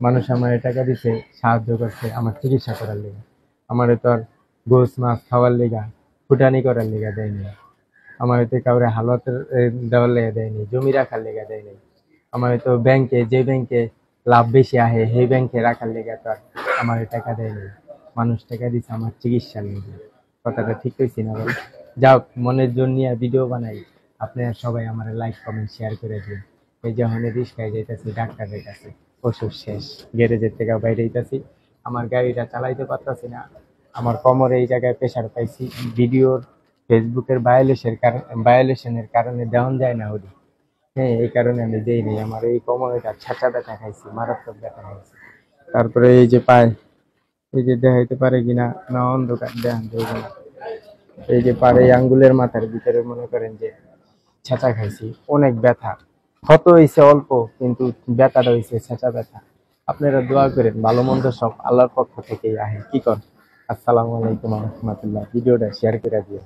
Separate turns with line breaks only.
মানুষ আমার টাকা দিছে, সাহায্য করছে আমার চিকিৎসা করার লেগে। আমারে তো আর গোস মাছ খাওয়ার লেগা, ফুটানি করার লেগা দেয়নি। আমার হয়তো কাউরে হালতের দেওয়ার লেগে দেয়নি, জমি রাখার লেগা দেয়নি। আমার হয়তো ব্যাংকে, যে ব্যাংকে লাভ বেশি আহে সেই ব্যাংকে রাখার লেগা তো আর আমার টাকা দেয়নি। মানুষ টাকা দিছে আমার চিকিৎসার লেগে। কথাটা ঠিক কইছি না বল? যাও, মনের জোর নিয়ে ভিডিও বানাই। আপনারা সবাই আমার লাইক কমেন্ট শেয়ার করে দিন। এই যখন রিস্কায় যাইতেছি ডাক্তারের কাছে, ওষুধ শেষ, গ্যারেজের থেকে বাইরে যাইতেছি, আমার গাড়িটা চালাইতে পারতাছি না। আমার কোমরে এই জায়গায় প্রেশার পাইছি। ভিডিওর ফেসবুকের ভায়োলেশনের কারণে দেওয়া যায় না ওদি। হ্যাঁ, এই কারণে আমি দেই নাই। আমার এই কোমরেটা ছাঁচা ব্যথা খাইছি, মারাত্মক ব্যথা খাইছি। তারপরে এই যে পায়ে, এই যে দেখাইতে পারে কিনা না, অন্ধকার দেখান যাবে না। এই যে পারে এই আঙ্গুলের মাথার ভিতরে মনে করেন যে ছেঁচা খাইছি, অনেক ব্যথা। ক্ষত হয়েছে অল্প, কিন্তু ব্যথাটা হয়েছে ছেঁচা ব্যথা। আপনারা দোয়া করেন, ভালো মন্দ সব আল্লাহর পক্ষ থেকেই আহে। কি কর? আসসালামু আলাইকুম রহমতুল্লাহ। ভিডিওটা শেয়ার করে দিও।